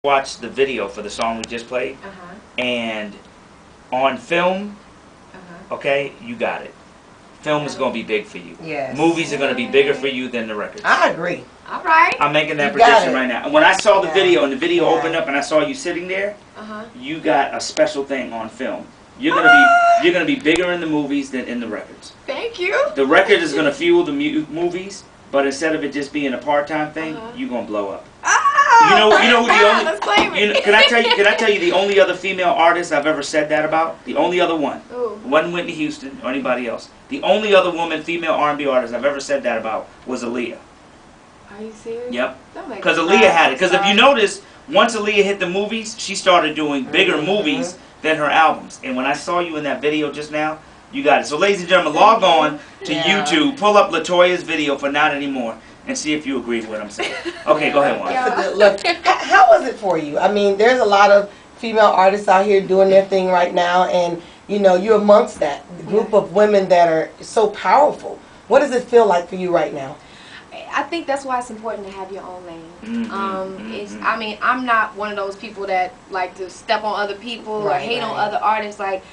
watched the video for the song we just played, and on film, okay, you got it. Film is going to be big for you. Yes. Movies are going to be bigger for you than the records. I agree. All right. I'm making that prediction right now. And when I saw the video and the video Yeah. opened up and I saw you sitting there, you got a special thing on film. You're gonna be bigger in the movies than in the records. Thank you. The record is gonna fuel the movies, but instead of it just being a part-time thing, you're gonna blow up. You know who the only can I tell you the only other female artist I've ever said that about? The only other one. Ooh. Wasn't Whitney Houston or anybody else. The only other woman female R&B artist I've ever said that about was Aaliyah. Are you serious? Yep. Because Aaliyah had it. Because if you notice, once Aaliyah hit the movies, she started doing bigger movies than her albums. And when I saw you in that video just now, you got it. So ladies and gentlemen, log on to YouTube, pull up Latoya's video for Not Anymore, and see if you agree with what I'm saying. Okay, go ahead, Wanda. Look, how was it for you? I mean, there's a lot of female artists out here doing their thing right now, and you know, you're amongst that group of women that are so powerful. What does it feel like for you right now? I think that's why it's important to have your own lane. I mean, I'm not one of those people that like to step on other people or hate on other artists. Like,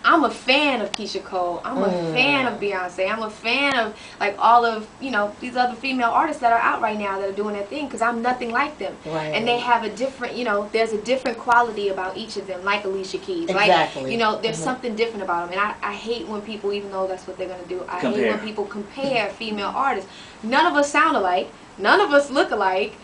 I'm a fan of Keisha Cole. I'm a fan of Beyonce. I'm a fan of like all of, you know, these other female artists that are out right now that are doing their thing, because I'm nothing like them. And they have a different, you know, there's a different quality about each of them, like Alicia Keys. Like, you know, there's something different about them. And I hate when people, even though that's what they're going to do, I hate when people compare female artists. None of us sound alike. None of us look alike.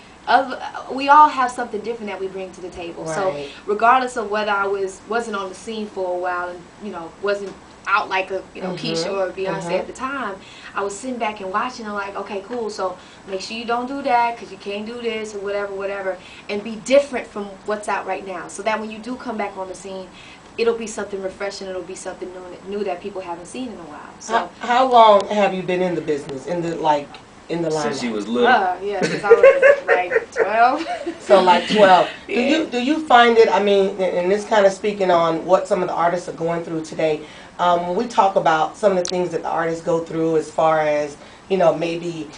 We all have something different that we bring to the table. So regardless of whether I wasn't on the scene for a while and, you know, wasn't out like a, you know, Keisha or Beyonce at the time, I was sitting back and watching and like, okay, cool, so make sure you don't do that because you can't do this or whatever, and be different from what's out right now, so that when you do come back on the scene, it'll be something refreshing, it'll be something new that people haven't seen in a while. So how long have you been in the business, in the line? Since she was little. Yeah, since I was like 12. So like 12. Do you find it, I mean, and this kind of speaking on what some of the artists are going through today, when we talk about some of the things that the artists go through as far as, you know, maybe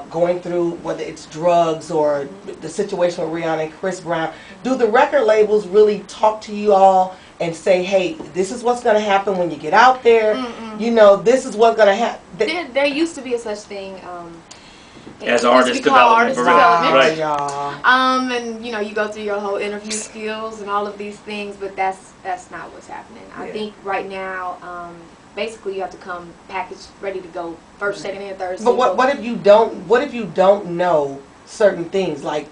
going through whether it's drugs or the situation with Rihanna and Chris Brown, do the record labels really talk to you all and say, hey, this is what's going to happen when you get out there, you know, this is what's going to happen? There used to be a such thing as artist development, right? And you know, you go through your whole interview skills and all of these things, but that's not what's happening. I think right now, basically, you have to come packaged, ready to go, first, second, and third. But what if you don't? What if you don't know certain things? Like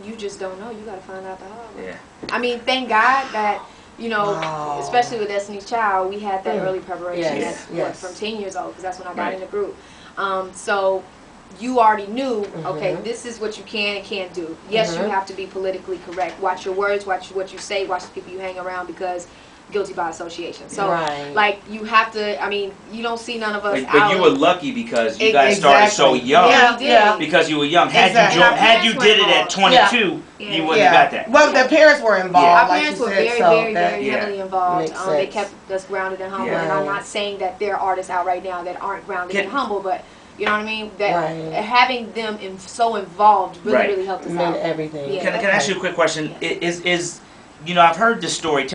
you just don't know. You got to find out the hard way. I mean, thank God that, you know, especially with Destiny's Child, we had that early preparation from 10 years old, because that's when I got in the group. So you already knew, okay, this is what you can and can't do. Yes, you have to be politically correct. Watch your words, watch what you say, watch the people you hang around, because guilty by association. So, like, you have to, I mean, you don't see none of us out. But you were lucky because you guys started so young. Yeah, because you were young. Had you did it at 22, you wouldn't have got that. Well, their parents were involved. Our like parents you were said, very heavily involved. They kept us grounded and humble. And I'm not saying that there are artists out right now that aren't grounded and humble, but you know what I mean? That having them so involved really helped us out. Everything. Can I ask you a quick question? Is you know, I've heard this story.